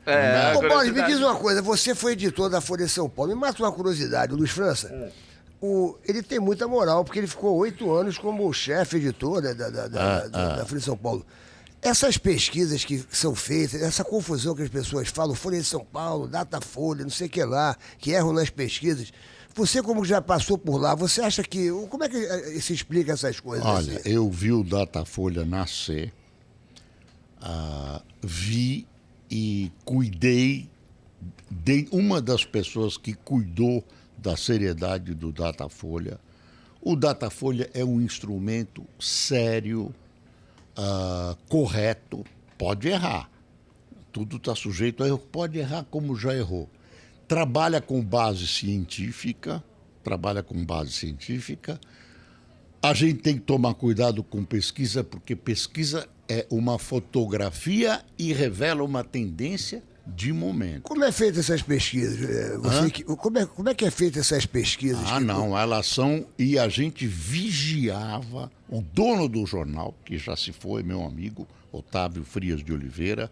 É, Ô, Boris, me curiosidade. diz uma coisa. Você foi editor da Folha de São Paulo. Me mata uma curiosidade. O Luiz França, ele tem muita moral, porque ele ficou 8 anos como chefe editor, né, da Folha de São Paulo. Essas pesquisas que são feitas, essa confusão que as pessoas falam, Folha de São Paulo, Datafolha, não sei o que lá, que erram nas pesquisas. Você, como já passou por lá, você acha que... Como é que se explica essas coisas? Olha, assim? eu vi o Datafolha nascer, vi e cuidei de uma das pessoas que cuidou da seriedade do Datafolha. O Datafolha é um instrumento sério, correto, pode errar. Tudo está sujeito a erro, pode errar como já errou. Trabalha com base científica, A gente tem que tomar cuidado com pesquisa, porque pesquisa é uma fotografia e revela uma tendência de momento. Como é feita essas pesquisas? Como é que é feita essas pesquisas? Não, elas são... E a gente vigiava o dono do jornal, que já se foi, meu amigo, Otávio Frias de Oliveira,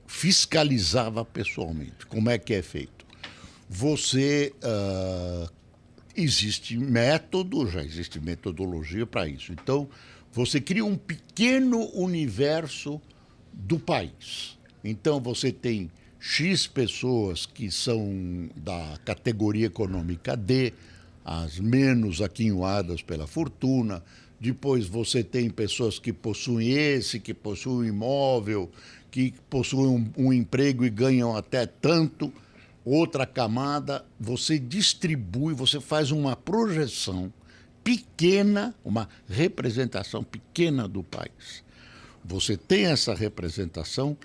fiscalizava pessoalmente. Como é que é feito? Você... existe método, já existe metodologia para isso. Então, você cria um pequeno universo do país. Então, você tem X pessoas que são da categoria econômica D, as menos aquinhoadas pela fortuna. Depois, você tem pessoas que possuem que possuem um imóvel, que possuem um emprego e ganham até tanto. Outra camada, você distribui, você faz uma projeção pequena, uma representação pequena do país. Você tem essa representação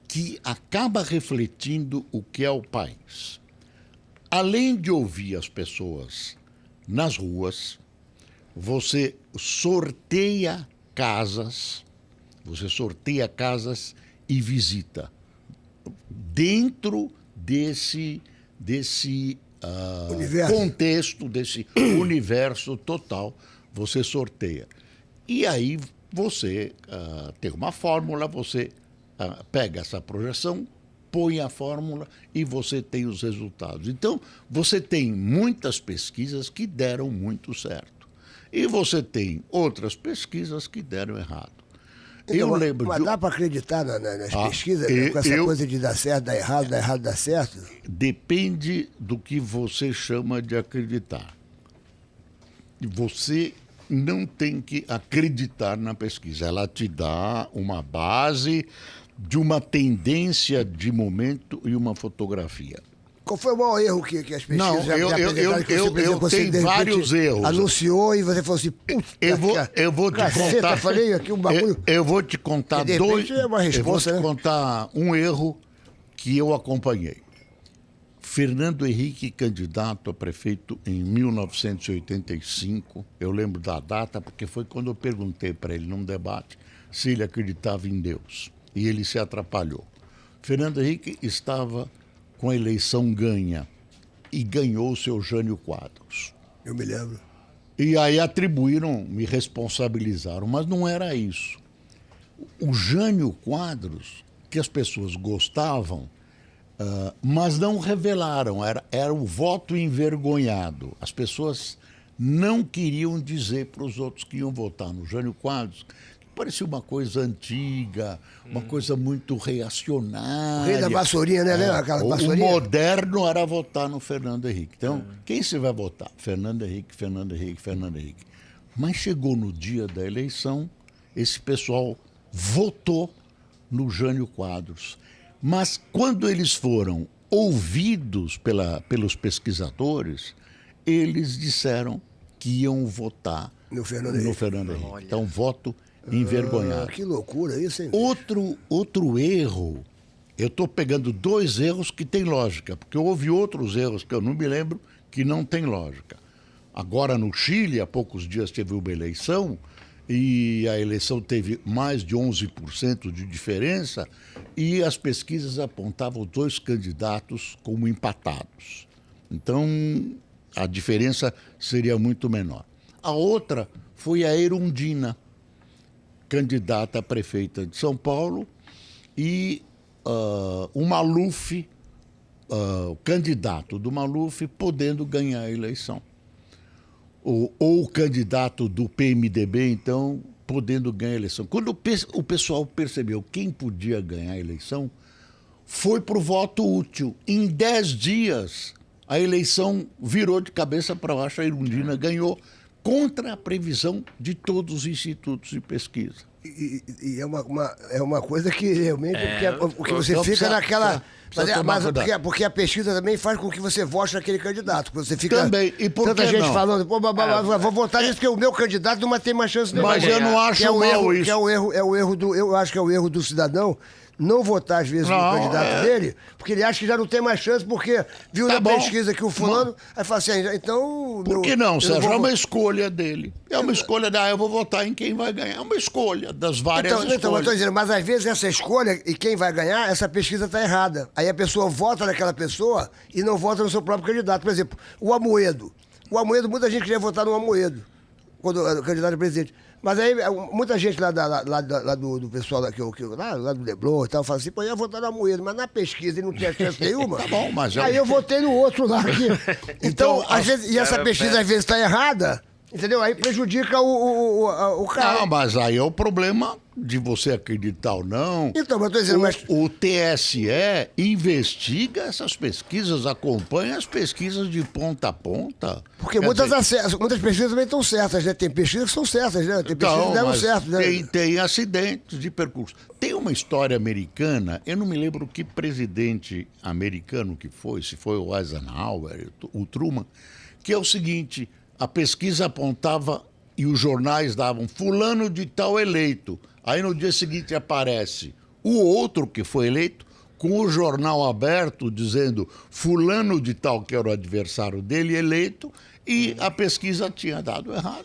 que acaba refletindo o que é o país. Além de ouvir as pessoas nas ruas, você sorteia casas e visita dentro desse contexto, desse universo total, você sorteia. E aí você tem uma fórmula, você pega essa projeção, põe a fórmula e você tem os resultados. Então, você tem muitas pesquisas que deram muito certo. E você tem outras pesquisas que deram errado. Então, mas dá para acreditar nas pesquisas, com essa coisa de dar certo, dar errado, dar certo? Depende do que você chama de acreditar. Você não tem que acreditar na pesquisa. Ela te dá uma base de uma tendência de momento e uma fotografia. Qual foi o maior erro que as pesquisas Não, já apresentaram? eu tenho vários erros. Anunciou e você falou assim, eu vou te contar. Falei aqui um bagulho. Eu vou te contar dois. É uma resposta, eu vou te contar um erro que eu acompanhei. Fernando Henrique, candidato a prefeito em 1985, eu lembro da data porque foi quando eu perguntei para ele num debate se ele acreditava em Deus. E ele se atrapalhou. Fernando Henrique estava com a eleição ganha e ganhou o seu Jânio Quadros. Eu me lembro. E aí atribuíram, me responsabilizaram, mas não era isso. O Jânio Quadros, que as pessoas gostavam, mas não revelaram, era o voto envergonhado. As pessoas não queriam dizer para os outros que iam votar no Jânio Quadros. Parecia uma coisa antiga, uma coisa muito reacionária. O rei da vassourinha, né? Lembra aquela vassourinha? O moderno era votar no Fernando Henrique. Então, quem se vai votar? Fernando Henrique. Mas chegou no dia da eleição, esse pessoal votou no Jânio Quadros. Mas quando eles foram ouvidos pelos pesquisadores, eles disseram que iam votar no Fernando Henrique. Então, voto envergonhado. Que loucura isso, hein? Outro erro, eu estou pegando dois erros que têm lógica, porque houve outros erros que eu não me lembro que não têm lógica. Agora, no Chile, há poucos dias teve uma eleição, e a eleição teve mais de 11% de diferença, e as pesquisas apontavam dois candidatos como empatados. Então, a diferença seria muito menor. A outra foi a Erundina, candidata a prefeita de São Paulo, e o Maluf, o candidato do Maluf, podendo ganhar a eleição. Ou o candidato do PMDB, então, podendo ganhar a eleição. Quando o pessoal percebeu quem podia ganhar a eleição, foi para o voto útil. Em 10 dias, a eleição virou de cabeça para baixo, a Erundina ganhou, contra a previsão de todos os institutos de pesquisa. E é uma coisa que realmente porque você fica naquela... Porque a pesquisa também faz com que você vote naquele candidato. Você fica também. E por tanta que gente não? Falando, vou votar nisso porque o meu candidato não vai ter mais chance nenhuma. Mas eu não acho mal isso. Eu acho que é o erro do cidadão não votar, às vezes, no candidato dele, porque ele acha que já não tem mais chance, porque viu na pesquisa que o fulano, aí fala assim, então... Por que não, Sérgio? É uma escolha dele. É uma escolha eu vou votar em quem vai ganhar. É uma escolha das várias escolhas. Então, eu estou dizendo, mas às vezes essa escolha e quem vai ganhar, essa pesquisa está errada. Aí a pessoa vota naquela pessoa e não vota no seu próprio candidato. Por exemplo, o Amoedo. O Amoedo, muita gente queria votar no Amoedo, quando era candidato a presidente. Mas aí, muita gente lá do pessoal lá do Leblon e tal, fala assim, pô, eu ia votar no Amoedo, mas na pesquisa ele não tinha chance nenhuma. Tá bom, mas aí eu votei no outro lá. Então, às vezes, e essa pesquisa às vezes está errada, entendeu? Aí prejudica o cara. Não, mas aí é o problema de você acreditar ou não. Então, mas eu tô dizendo, o TSE investiga essas pesquisas, acompanha as pesquisas de ponta a ponta. Porque muitas pesquisas também estão certas, né? Tem pesquisas que são certas, né? Tem pesquisas que deram certo, né? Tem acidentes de percurso. Tem uma história americana, eu não me lembro que presidente americano que foi, se foi o Eisenhower, o Truman, que é o seguinte, a pesquisa apontava e os jornais davam fulano de tal eleito. Aí no dia seguinte aparece o outro que foi eleito com o jornal aberto dizendo fulano de tal, que era o adversário dele, eleito, e a pesquisa tinha dado errado.